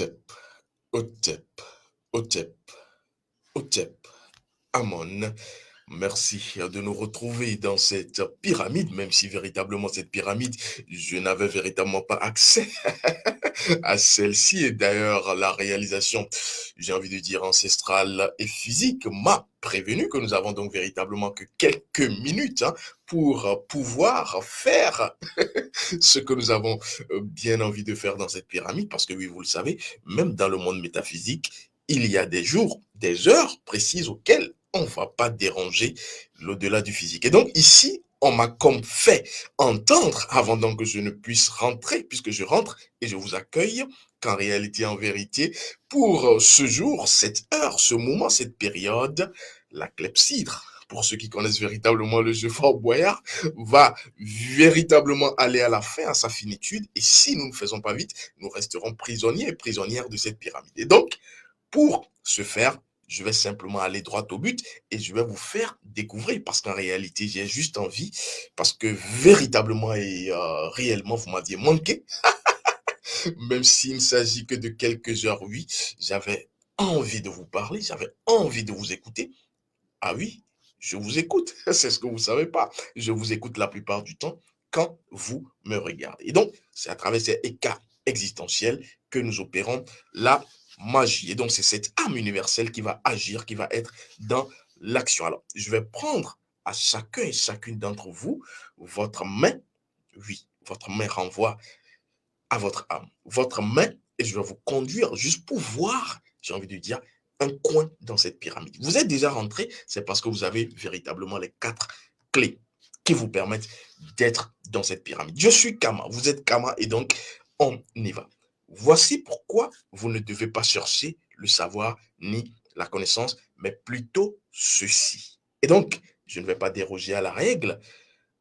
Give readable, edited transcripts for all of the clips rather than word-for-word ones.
Hotep, Hotep, Hotep, Hotep, Amon. Merci de nous retrouver dans cette pyramide, même si véritablement cette pyramide, je n'avais véritablement pas accès à celle-ci. Et d'ailleurs, la réalisation, j'ai envie de dire ancestrale et physique, m'a prévenu que nous avons donc véritablement que quelques minutes pour pouvoir faire ce que nous avons bien envie de faire dans cette pyramide, parce que oui, vous le savez, même dans le monde métaphysique, il y a des jours, des heures précises auxquelles on ne va pas déranger l'au-delà du physique. Et donc ici, on m'a comme fait entendre, avant donc que je ne puisse rentrer, puisque je rentre et je vous accueille, qu'en réalité, en vérité, pour ce jour, cette heure, ce moment, cette période, la clepsydre, pour ceux qui connaissent véritablement le jeu Fort Boyard, va véritablement aller à la fin, à sa finitude. Et si nous ne faisons pas vite, nous resterons prisonniers et prisonnières de cette pyramide. Et donc, pour ce faire, je vais simplement aller droit au but et je vais vous faire découvrir, parce qu'en réalité, j'ai juste envie, parce que véritablement et réellement, vous m'aviez manqué, même s'il ne s'agit que de quelques heures, oui, j'avais envie de vous parler, j'avais envie de vous écouter. Ah oui, je vous écoute, c'est ce que vous ne savez pas. Je vous écoute la plupart du temps quand vous me regardez. Et donc, c'est à travers ces écarts existentiels que nous opérons la magie. Et donc, c'est cette âme universelle qui va agir, qui va être dans l'action. Alors, je vais prendre à chacun et chacune d'entre vous votre main. Oui, votre main renvoie à votre âme. Votre main, et je vais vous conduire juste pour voir, j'ai envie de dire, un coin dans cette pyramide. Vous êtes déjà rentré, c'est parce que vous avez véritablement les 4 clés qui vous permettent d'être dans cette pyramide. Je suis Kama, vous êtes Kama, et donc on y va. Voici pourquoi vous ne devez pas chercher le savoir ni la connaissance, mais plutôt ceci. Et donc, je ne vais pas déroger à la règle.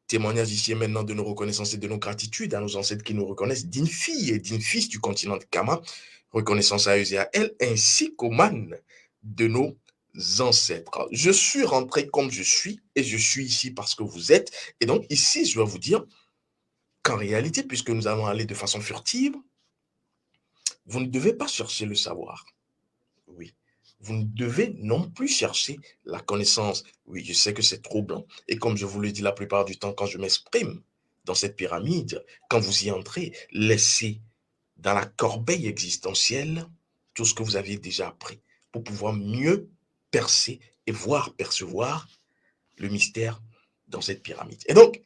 Témoignage ici et maintenant de nos reconnaissances et de nos gratitudes à nos ancêtres qui nous reconnaissent dignes filles et dignes fils du continent de Kama. Reconnaissance à eux et à elles, ainsi qu'aux mânes de nos ancêtres. Je suis rentré comme je suis et je suis ici parce que vous êtes. Et donc ici, je dois vous dire qu'en réalité, puisque nous allons aller de façon furtive, vous ne devez pas chercher le savoir. Oui. Vous ne devez non plus chercher la connaissance. Oui, je sais que c'est troublant. Et comme je vous le dis la plupart du temps quand je m'exprime dans cette pyramide, quand vous y entrez, laissez dans la corbeille existentielle tout ce que vous aviez déjà appris pour pouvoir mieux percer et voir, percevoir le mystère dans cette pyramide. Et donc,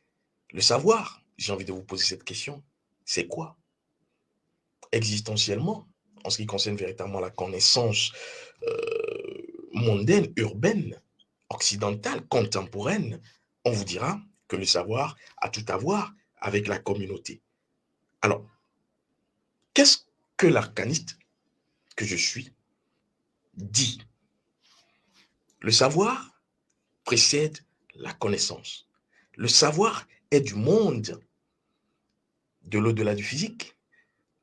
le savoir, j'ai envie de vous poser cette question, c'est quoi? Existentiellement, en ce qui concerne véritablement la connaissance mondaine, urbaine, occidentale, contemporaine, on vous dira que le savoir a tout à voir avec la communauté. Alors, qu'est-ce que l'arcaniste que je suis dit? Le savoir précède la connaissance. Le savoir est du monde de l'au-delà du physique.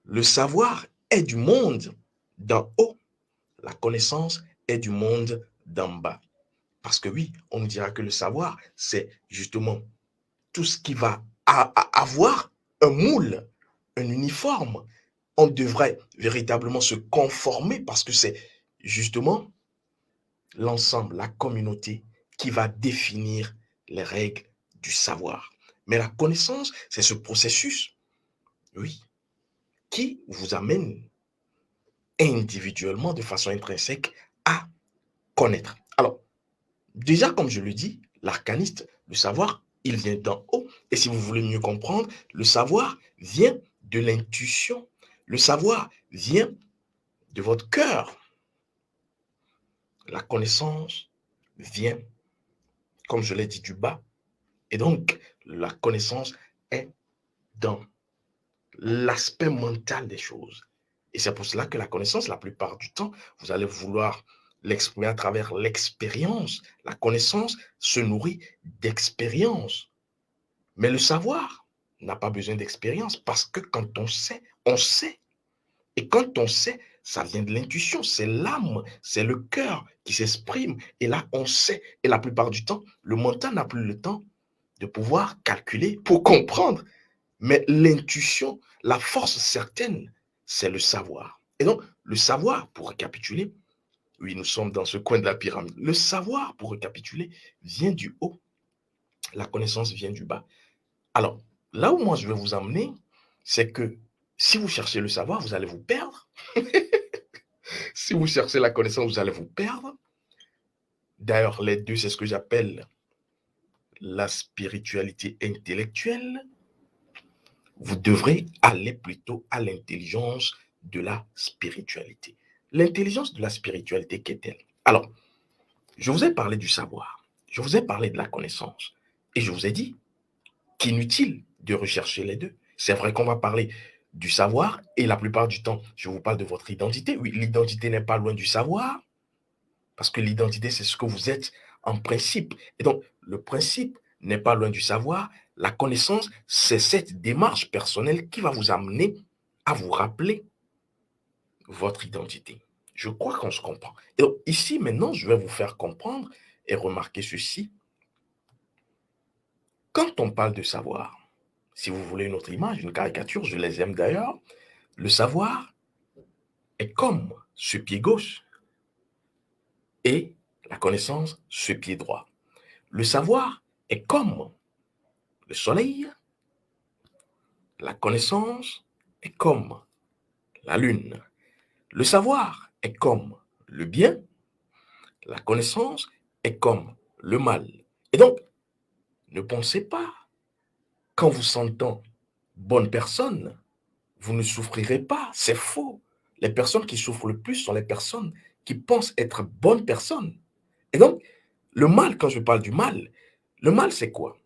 Le savoir est du monde d'en haut. La connaissance est du monde d'en bas. Parce que oui, on nous dira que le savoir, c'est justement tout ce qui va avoir un moule, un uniforme. On devrait véritablement se conformer parce que c'est justement l'ensemble, la communauté qui va définir les règles du savoir. Mais la connaissance, c'est ce processus, oui, qui vous amène individuellement, de façon intrinsèque, à connaître. Alors, déjà, comme je le dis, l'arcaniste, le savoir, il vient d'en haut. Et si vous voulez mieux comprendre, le savoir vient de l'intuition. Le savoir vient de votre cœur. La connaissance vient, comme je l'ai dit, du bas. Et donc, la connaissance est dans l'aspect mental des choses. Et c'est pour cela que la connaissance, la plupart du temps, vous allez vouloir l'exprimer à travers l'expérience. La connaissance se nourrit d'expérience. Mais le savoir n'a pas besoin d'expérience parce que quand on sait, on sait. Et quand on sait, ça vient de l'intuition, c'est l'âme, c'est le cœur qui s'exprime. Et là, on sait. Et la plupart du temps, le mental n'a plus le temps de pouvoir calculer pour comprendre. Mais l'intuition, la force certaine, c'est le savoir. Et donc, Le savoir, pour récapituler, oui, nous sommes dans ce coin de la pyramide. Le savoir, pour récapituler, vient du haut. La connaissance vient du bas. Alors, là où moi je vais vous emmener, c'est que si vous cherchez le savoir, vous allez vous perdre. Si vous cherchez la connaissance, vous allez vous perdre. D'ailleurs, les deux, c'est ce que j'appelle la spiritualité intellectuelle. Vous devrez aller plutôt à l'intelligence de la spiritualité. L'intelligence de la spiritualité, qu'est-elle? Alors, je vous ai parlé du savoir, je vous ai parlé de la connaissance, et je vous ai dit qu'inutile de rechercher les deux. C'est vrai qu'on va parler du savoir, et la plupart du temps, je vous parle de votre identité. Oui, l'identité n'est pas loin du savoir, parce que l'identité, c'est ce que vous êtes en principe. Et donc, le principe n'est pas loin du savoir. La connaissance, c'est cette démarche personnelle qui va vous amener à vous rappeler votre identité. Je crois qu'on se comprend. Et donc, ici, maintenant, je vais vous faire comprendre et remarquer ceci. Quand on parle de savoir, si vous voulez une autre image, une caricature, je les aime d'ailleurs, le savoir est comme ce pied gauche et la connaissance, ce pied droit. Le savoir est comme le soleil, la connaissance est comme la lune. Le savoir est comme le bien, la connaissance est comme le mal. Et donc, ne pensez pas qu'en vous sentant bonne personne, vous ne souffrirez pas. C'est faux. Les personnes qui souffrent le plus sont les personnes qui pensent être bonnes personnes. Et donc, le mal, quand je parle du mal, le mal, c'est quoi?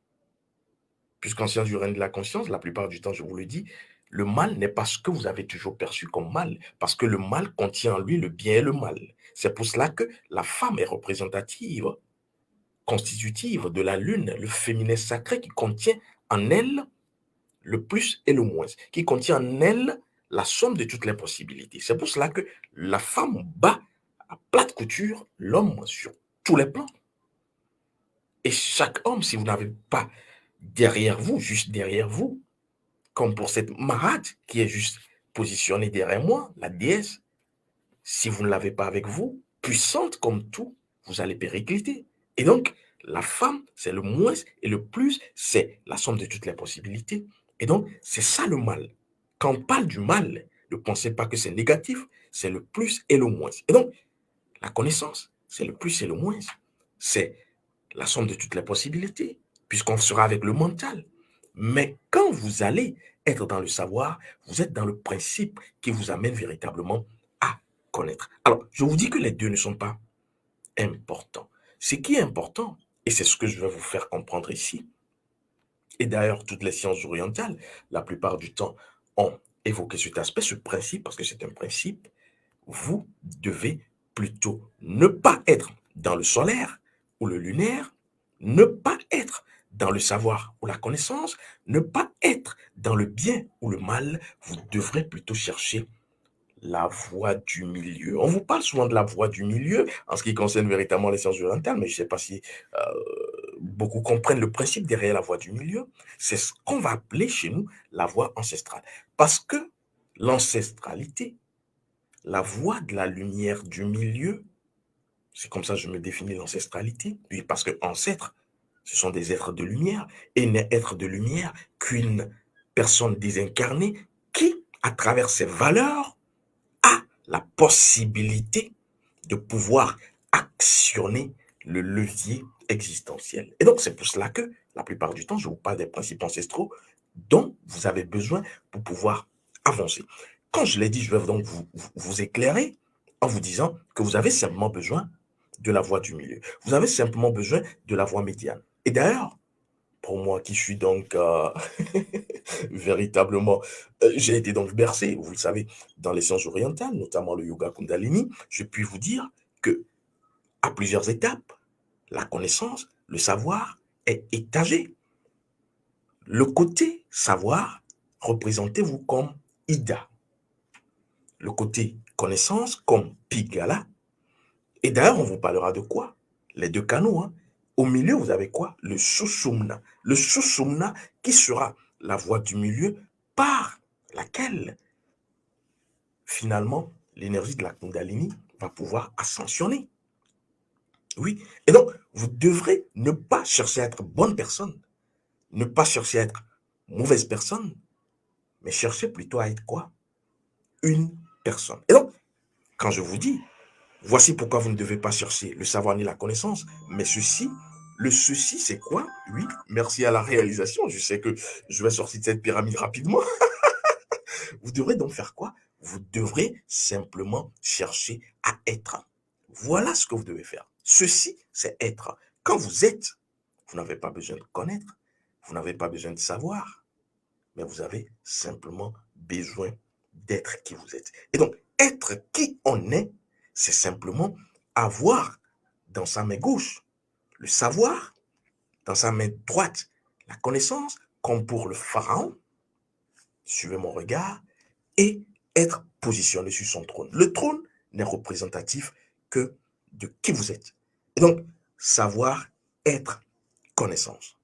Puisqu'en science du règne de la conscience, la plupart du temps, je vous le dis, le mal n'est pas ce que vous avez toujours perçu comme mal, parce que le mal contient en lui le bien et le mal. C'est pour cela que la femme est représentative, constitutive de la lune, le féminin sacré qui contient en elle le plus et le moins, qui contient en elle la somme de toutes les possibilités. C'est pour cela que la femme bat à plate couture l'homme sur tous les plans. Et chaque homme, si vous n'avez pas derrière vous, juste derrière vous, comme pour cette marade qui est juste positionnée derrière moi, la déesse, si vous ne l'avez pas avec vous, puissante comme tout, vous allez péricliter. Et donc, la femme, c'est le moins et le plus, c'est la somme de toutes les possibilités. Et donc, c'est ça le mal. Quand on parle du mal, ne pensez pas que c'est négatif, c'est le plus et le moins. Et donc, la connaissance, c'est le plus et le moins. C'est la somme de toutes les possibilités, puisqu'on sera avec le mental. Mais quand vous allez être dans le savoir, vous êtes dans le principe qui vous amène véritablement à connaître. Alors, je vous dis que les deux ne sont pas importants. Ce qui est important, et c'est ce que je vais vous faire comprendre ici, et d'ailleurs toutes les sciences orientales, la plupart du temps, ont évoqué cet aspect, ce principe, parce que c'est un principe, vous devez plutôt ne pas être dans le solaire ou le lunaire, ne pas être dans le savoir ou la connaissance, ne pas être dans le bien ou le mal. Vous devrez plutôt chercher la voie du milieu. On vous parle souvent de la voie du milieu en ce qui concerne véritablement les sciences orientales, mais je ne sais pas si beaucoup comprennent le principe derrière la voie du milieu. C'est ce qu'on va appeler chez nous la voie ancestrale. Parce que l'ancestralité, la voie de la lumière du milieu, c'est comme ça que je me définis l'ancestralité. Oui, parce que ancêtres, ce sont des êtres de lumière, et n'est être de lumière qu'une personne désincarnée qui, à travers ses valeurs, a la possibilité de pouvoir actionner le levier existentiel. Et donc, c'est pour cela que, la plupart du temps, je vous parle des principes ancestraux dont vous avez besoin pour pouvoir avancer. Quand je l'ai dit, je vais donc vous éclairer en vous disant que vous avez simplement besoin de la voie du milieu. Vous avez simplement besoin de la voie médiane. Et d'ailleurs, pour moi qui suis donc véritablement, j'ai été donc bercé, vous le savez, dans les sciences orientales, notamment le yoga Kundalini, je puis vous dire que à plusieurs étapes, la connaissance, le savoir est étagé. Le côté savoir, représentez-vous comme Ida. Le côté connaissance comme Pigala. Et d'ailleurs, on vous parlera de quoi? Les deux canaux. Hein. Au milieu, vous avez quoi? Le Sushumna. Le Sushumna qui sera la voie du milieu par laquelle, finalement, l'énergie de la Kundalini va pouvoir ascensionner. Oui. Et donc, vous devrez ne pas chercher à être bonne personne, ne pas chercher à être mauvaise personne, mais chercher plutôt à être quoi? Une personne. Et donc, quand je vous dis, voici pourquoi vous ne devez pas chercher le savoir ni la connaissance, mais ceci, le ceci, c'est quoi? Oui, merci à la réalisation. Je sais que je vais sortir de cette pyramide rapidement. Vous devrez donc faire quoi? Vous devrez simplement chercher à être. Voilà ce que vous devez faire. Ceci, c'est être. Quand vous êtes, vous n'avez pas besoin de connaître, vous n'avez pas besoin de savoir, mais vous avez simplement besoin d'être qui vous êtes. Et donc, être qui on est, c'est simplement avoir dans sa main gauche le savoir, dans sa main droite la connaissance, comme pour le pharaon, suivez mon regard, et être positionné sur son trône. Le trône n'est représentatif que de qui vous êtes. Et donc, savoir, être, connaissance.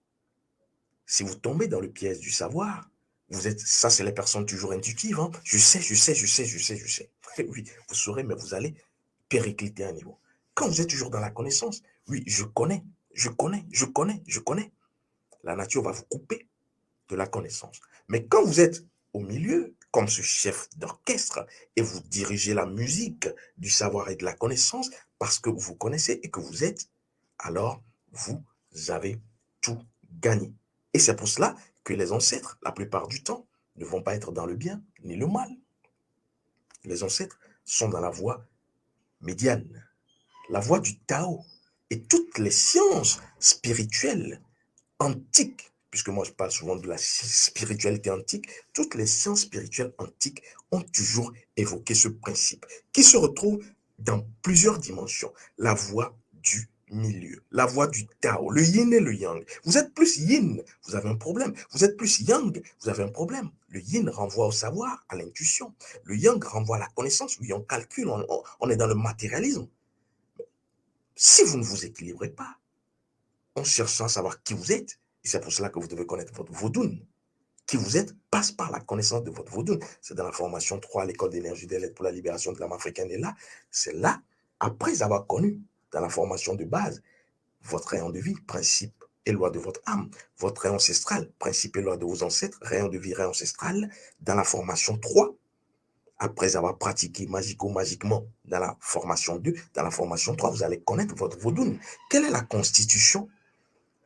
Si vous tombez dans le piège du savoir, vous êtes, ça c'est les personnes toujours intuitives, hein. Je sais, je sais, je sais, je sais, je sais. Oui, vous saurez, mais vous allez péricliter à un niveau. Quand vous êtes toujours dans la connaissance, oui, je connais, je connais, je connais, je connais. La nature va vous couper de la connaissance. Mais quand vous êtes au milieu, comme ce chef d'orchestre, et vous dirigez la musique du savoir et de la connaissance, parce que vous connaissez et que vous êtes, alors vous avez tout gagné. Et c'est pour cela que les ancêtres, la plupart du temps, ne vont pas être dans le bien ni le mal. Les ancêtres sont dans la voie médiane, la voie du Tao. Et toutes les sciences spirituelles antiques, puisque moi je parle souvent de la spiritualité antique, toutes les sciences spirituelles antiques ont toujours évoqué ce principe qui se retrouve dans plusieurs dimensions. La voie du milieu, la voie du Tao, le yin et le yang. Vous êtes plus yin, vous avez un problème. Vous êtes plus yang, vous avez un problème. Le yin renvoie au savoir, à l'intuition. Le yang renvoie à la connaissance. Oui, on calcule, on est dans le matérialisme. Si vous ne vous équilibrez pas, en cherchant à savoir qui vous êtes, et c'est pour cela que vous devez connaître votre Vodun. Qui vous êtes passe par la connaissance de votre Vodun. C'est dans la formation 3, l'école d'énergie des lettres pour la libération de l'âme africaine. Et là, c'est là, après avoir connu, dans la formation de base, votre rayon de vie, principe et loi de votre âme, votre rayon ancestral, principe et loi de vos ancêtres, rayon de vie, rayon ancestral, dans la formation 3, après avoir pratiqué magico-magiquement dans la formation 2, dans la formation 3, vous allez connaître votre Vodun. Quelle est la constitution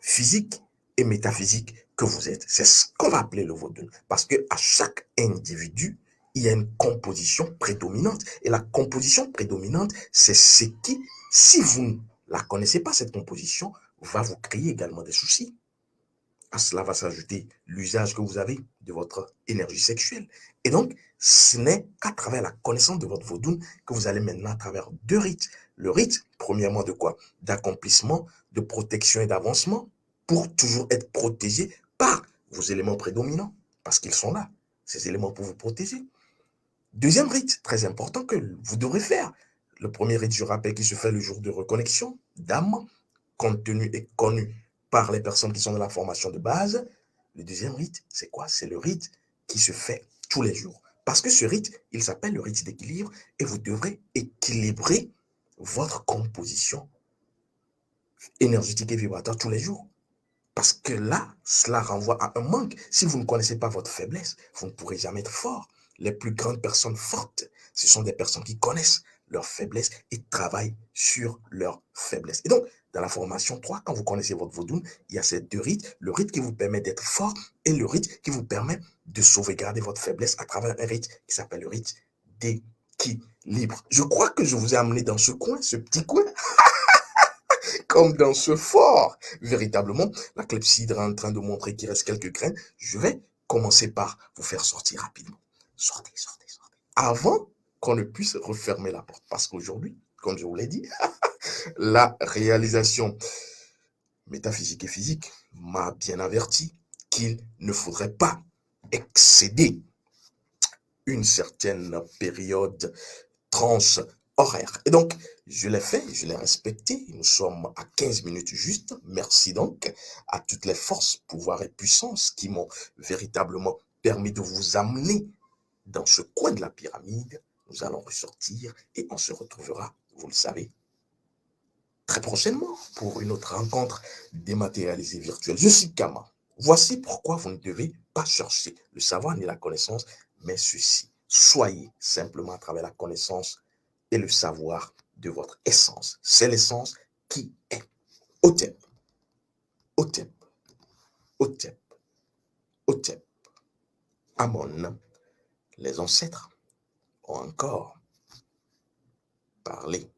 physique et métaphysique que vous êtes? C'est ce qu'on va appeler le Vodun. Parce qu'à chaque individu, il y a une composition prédominante. Et la composition prédominante, c'est ce qui, si vous ne la connaissez pas, cette composition, va vous créer également des soucis. À cela va s'ajouter l'usage que vous avez de votre énergie sexuelle. Et donc, ce n'est qu'à travers la connaissance de votre Vodun que vous allez maintenant à travers deux rites. Le rite, premièrement, de quoi? D'accomplissement, de protection et d'avancement pour toujours être protégé par vos éléments prédominants, parce qu'ils sont là, ces éléments pour vous protéger. Deuxième rite, très important que vous devrez faire. Le premier rite, je rappelle, qui se fait le jour de reconnexion d'âme, contenu et connu par les personnes qui sont dans la formation de base. Le deuxième rite, c'est quoi? C'est le rite qui se fait tous les jours. Parce que ce rite, il s'appelle le rite d'équilibre et vous devrez équilibrer votre composition énergétique et vibratoire tous les jours. Parce que là, cela renvoie à un manque. Si vous ne connaissez pas votre faiblesse, vous ne pourrez jamais être fort. Les plus grandes personnes fortes, ce sont des personnes qui connaissent leurs faiblesses et travaillent sur leurs faiblesses. Et donc, dans la formation 3, quand vous connaissez votre Vodun, il y a ces deux rites. Le rite qui vous permet d'être fort et le rite qui vous permet de sauvegarder votre faiblesse à travers un rite qui s'appelle le rite d'équilibre. Je crois que je vous ai amené dans ce coin, ce petit coin, comme dans ce fort. Véritablement, la clepsydre est en train de montrer qu'il reste quelques graines. Je vais commencer par vous faire sortir rapidement. Sortez, sortez, sortez. Avant qu'on ne puisse refermer la porte. Parce qu'aujourd'hui, comme je vous l'ai dit, la réalisation métaphysique et physique m'a bien averti qu'il ne faudrait pas excéder une certaine période tranche horaire. Et donc, je l'ai fait, je l'ai respecté. Nous sommes à 15 minutes juste. Merci donc à toutes les forces, pouvoirs et puissances qui m'ont véritablement permis de vous amener dans ce coin de la pyramide. nous allons ressortir et on se retrouvera, vous le savez, très prochainement pour une autre rencontre dématérialisée virtuelle. Je suis Kama. Voici pourquoi vous ne devez pas chercher le savoir ni la connaissance, mais ceci. Soyez simplement à travers la connaissance et le savoir de votre essence. C'est l'essence qui est Otep, Otep, Otep, Otep. Amon, les ancêtres ont encore parlé